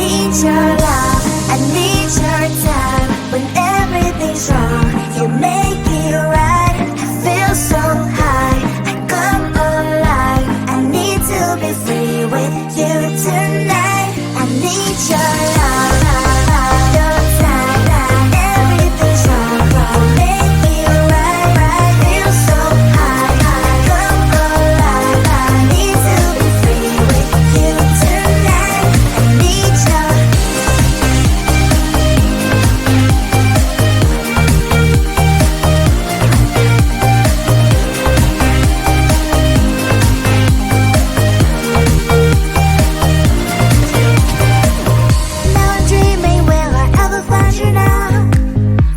need your love, I need your time. When everything's wrong, you make it right. I feel so high, I come alive. I need to be free with you tonight. I need your love, your time. Everything's wrong, you make it right. I feel so high, I come alive. I need to be free with you tonight. I need your Now I'm dreaming, will I ever find you now?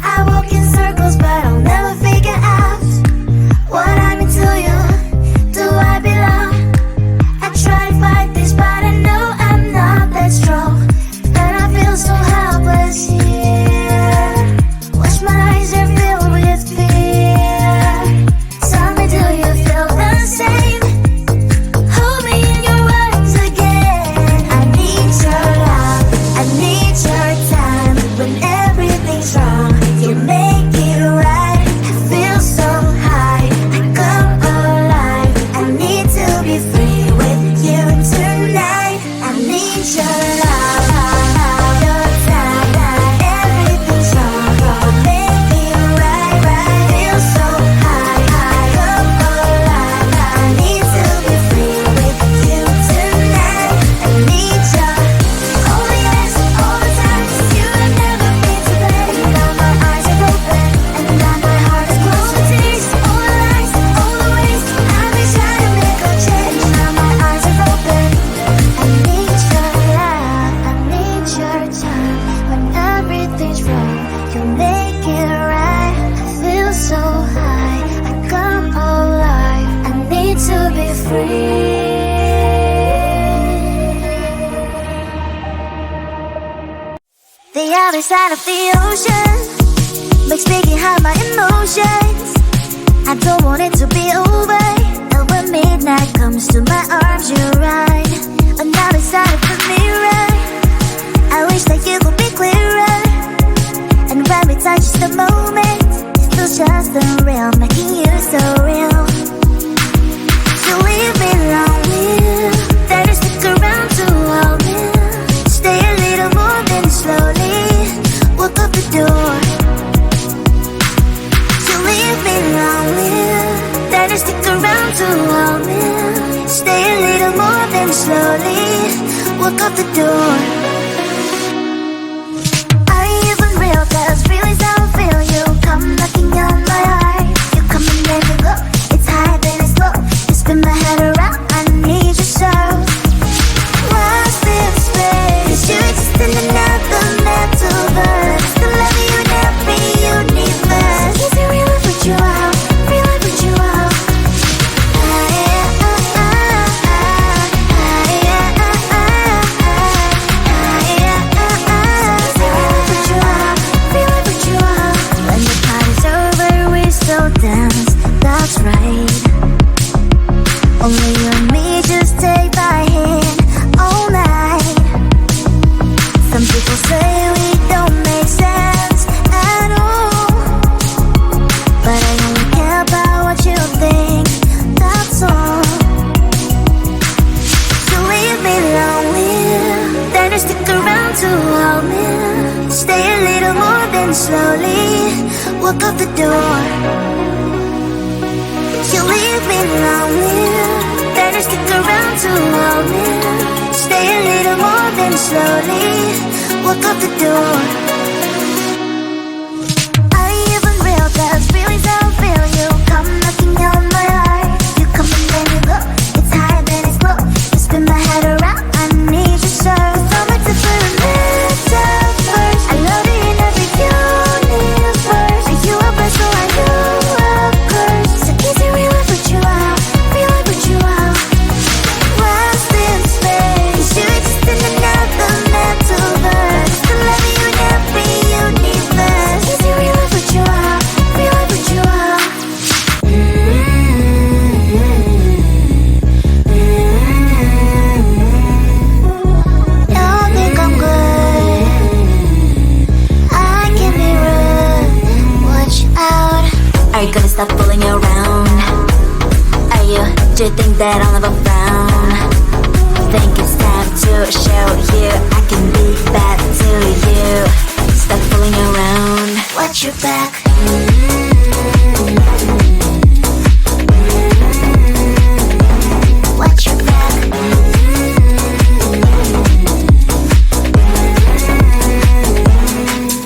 I walk in circles, but I'll never figure out what I mean to you. Do I belong? I try to fight this, but I know I'm not that strong. And I feel so helpless here. Watch my eyes are filled with fear. Tell me, do you feel the same? Hold me in your arms again. I need your love, I need your time. When everything's wrong, you make it right. I feel so high, I come alive. I need to be free with you tonight. I need your love, your time. Everything's wrong, make it right. I feel so high, I come alive. I need to be free with you tonight. I need your all the yes, all the time. You have never been to blame. Now my eyes are open, and now my heart is closed. The tears, all the lies, all the ways I've been trying to make a change. Now my eyes are open. I need your love, I need your time. When everything's wrong, you make it right. I feel so high, I come alive. I need to be free. The other side of the ocean makes me get high my emotions. I don't want it to be over. And when midnight comes to my arms, you're right. Another side of the mirror, I wish that you could be clearer. And when we touch the moment, it feels just unreal, making you so real. So leave me lonely, then you stick around to hold me. Stay a little more, then slowly walk up the door. So leave me lonely, then you stick around to hold me. Stay a little more, then slowly walk up the door. Are you even real? 'Cause feelings I feel you come knocking on my heart. You come and then you go. It's high, then it's low. You spin my head around. I need you so. Lost in space, 'cause you exist in another metaverse. To love you in every universe. Is it real? I put you out, real? I put you out. When the party's over, we still dance. That's right. Only you and me, just take my hand all night. Some people say we don't make sense at all, but I only care about what you think, that's all. So leave me lonely, then you stick around to hold me. Stay a little more, then slowly walk out the door. You leave me lonely, then you stick around to hold me. Stay a little more, then slowly walk out the door. Are you even real? 'Cause feelings I feel you come knocking on my heart. You come and then you go. It's high, then it's low. You spin my head around. I need you so. So much to feel first. I love you in every universe. Are you up so I know of course. So is it real? I put you out, real? I put you out. Lost in space, 'cause you exist in another metaverse. To love you in every that I'll never frown. Think it's time to show you I can be bad to you. Stop fooling around. Watch your back. Watch your back.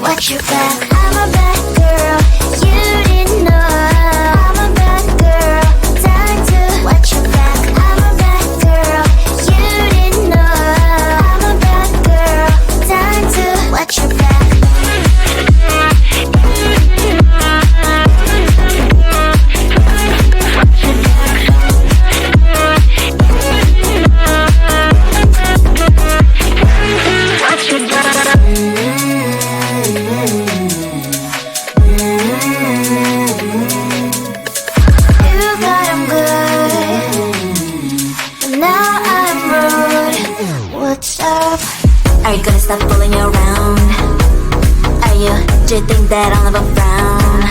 Watch your back. I'm a bad girl. You didn't know. I'm a bad girl. Time to watch your back. I'm a bad girl. You didn't know. I'm a bad girl. Time to watch your back. Are you gonna stop fooling around? Do you think that I'll never frown?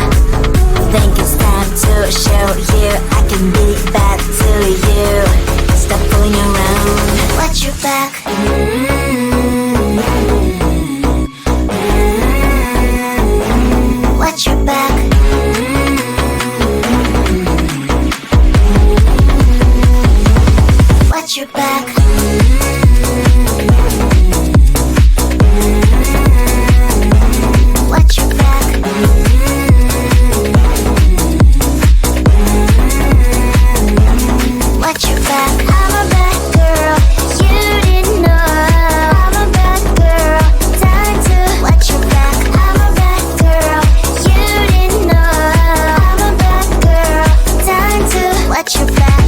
Think it's time to show you I can be bad to you. Stop fooling around. Watch your back. Watch your back. Watch your back. Watch your back. Watch your back. I'm a bad girl. You didn't know. I'm a bad girl. Time to watch your back. I'm a bad girl. You didn't know. I'm a bad girl. Time to watch your back.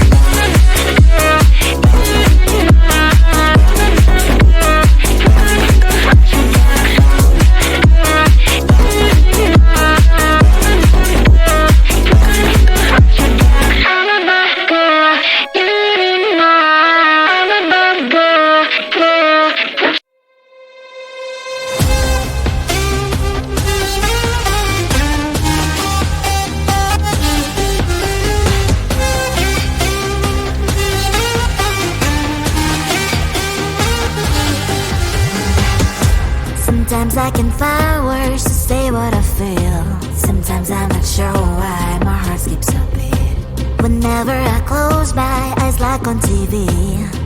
Sometimes I can find words to say what I feel. Sometimes I'm not sure why my heart skips a beat. Whenever I close my eyes like on TV,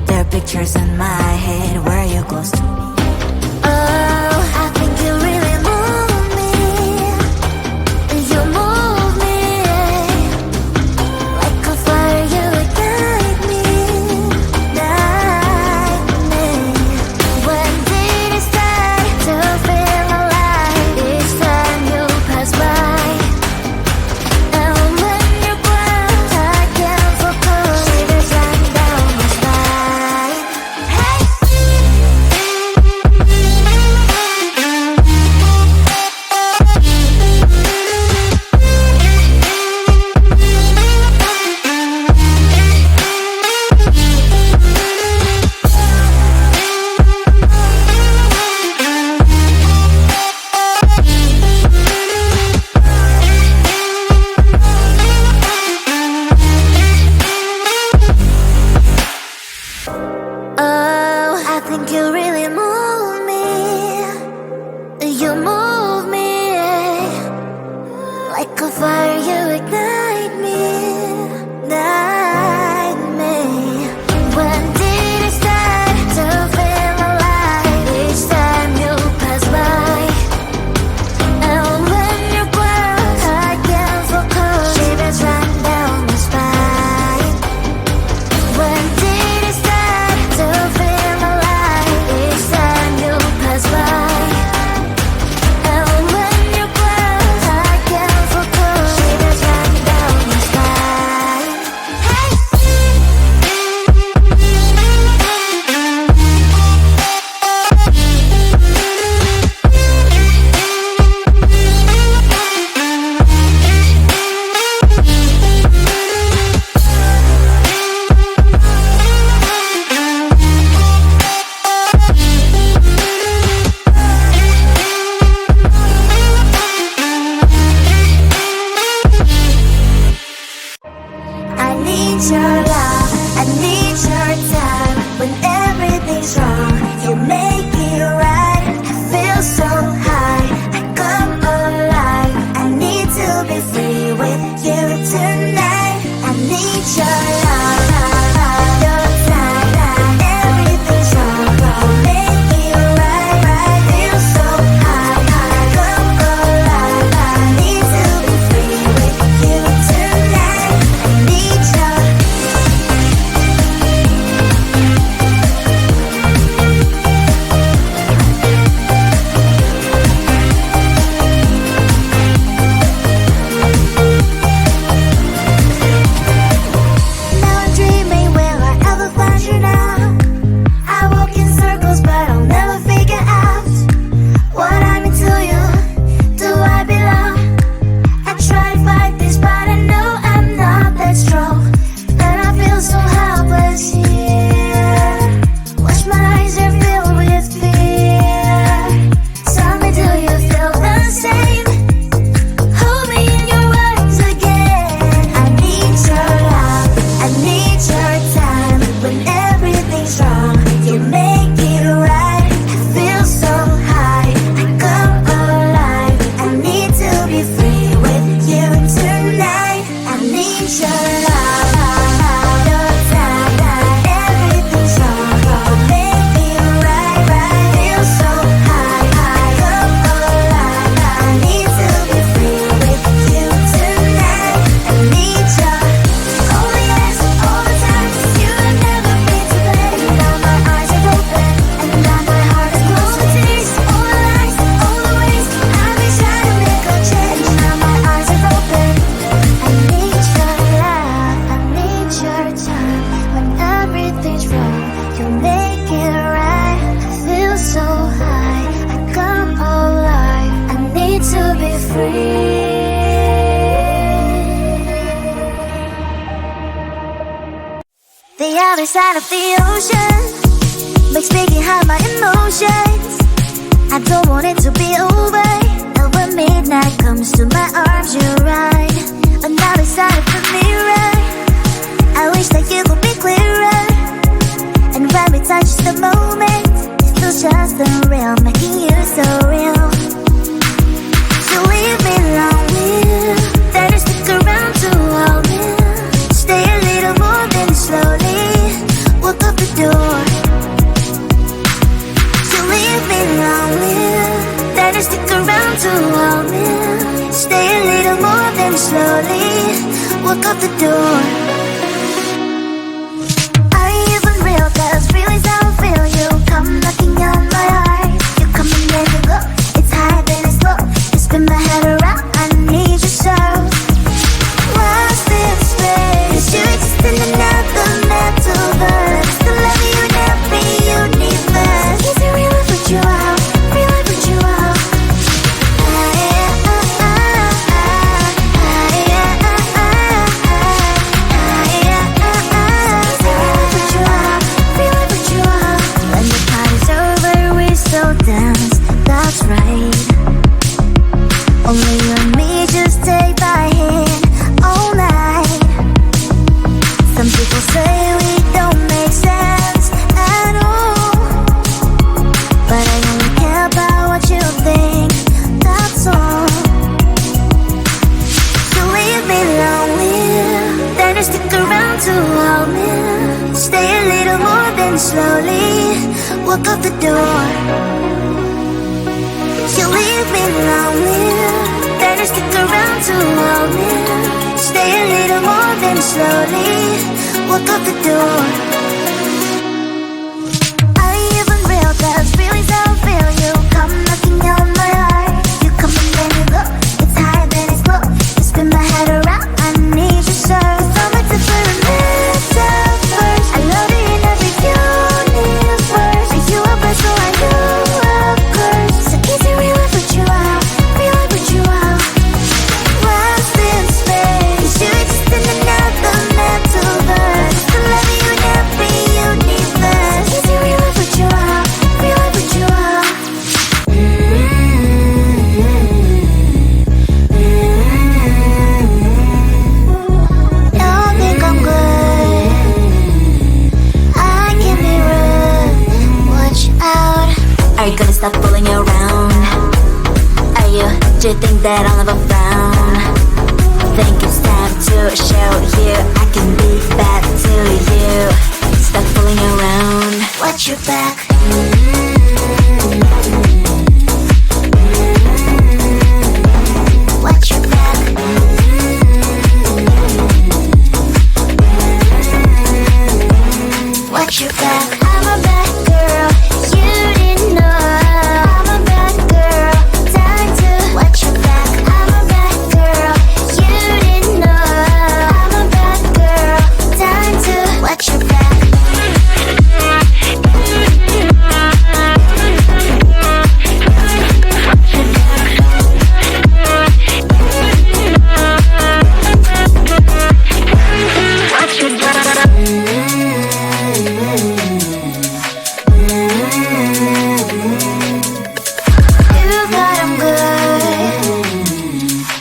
there are pictures in my head where you're close to me. Oh, I think you really move me. You move me like a fire, you ignite me. Ignite me. When did it start to feel alive? Each time you pass by, and when you ground, I can't focus. Shivers run down my spine. Hey. Oh, I think you really move me. You move me like a fire, you ignite me. Ignite me. When did it start to feel alive? Each time you pass by, and when you ground, I can't focus. Shivers run down my spine. When did it start to feel alive? Each time you pass by, and when you ground, I can't focus. Shivers other side of the ocean makes me hide my emotions. I don't want it to be over. And when midnight comes to my arms, you're right. Another side of the mirror, I wish that you could be clearer. And when we touch the moment, it feels just unreal, making you so real. So leave me lonely, then stick around to hold me. Stay a little more, then slowly walk up the door. So leave me lonely, then stick around to hold me. Stay a little more, then slowly walk up the door. Are you even real? 'Cause feelings how I feel. You come knocking on my heart. You come and then you go. It's high then it's low. You spin my head around. I need you so. Lost in space. You exist in another metaverse. To love you in every universe. Is it real? I put you out. Real? I put you out. That's right. Only you and me, just take my hand all night. Some people say we don't make sense at all, but I only care about what you think, that's all. So leave me lonely, then you stick around to hold me. Stay a little more, then slowly walk out the door. You leave me lonely, then you stick around to hold me. Stay a little more, then slowly walk out the door. Are you even real? 'Cause feelings how I feel. You come knocking on my heart. You come and then you go. It's high then it's low. You spin my head around. I need you so. 'Cause I'm a different metaverse. I love you in every universe. Are you a bird so I know a curse? So is it real? I put you out. Real? I put you out. Lost in space. You exist in another metaverse. To love you in every universe. Is it real? I put you out. Real? I put you out. Don't think I'm good. I can be rude. Watch out. Are you gonna stop fooling around? Do you think that I'll never frown? Think it's time to show you I can be bad to you. Stop fooling around. Watch your back. Watch your back. Watch your back. I'm a bad girl. You didn't know. I'm a bad girl. Time to watch your back. I'm a bad girl. You didn't know. I'm a bad girl. Time to watch your back. You thought I'm good,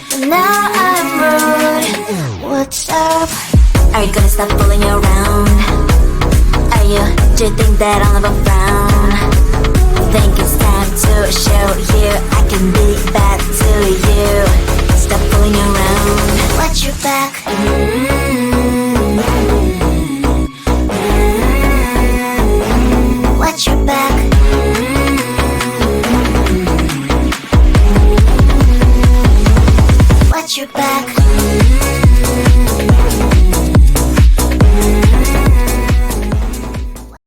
but now I'm rude. What's up? Are you gonna stop fooling around? Do you think that I'll never frown? Think it's time to show you I can be bad to you. Stop fooling around. Watch your back.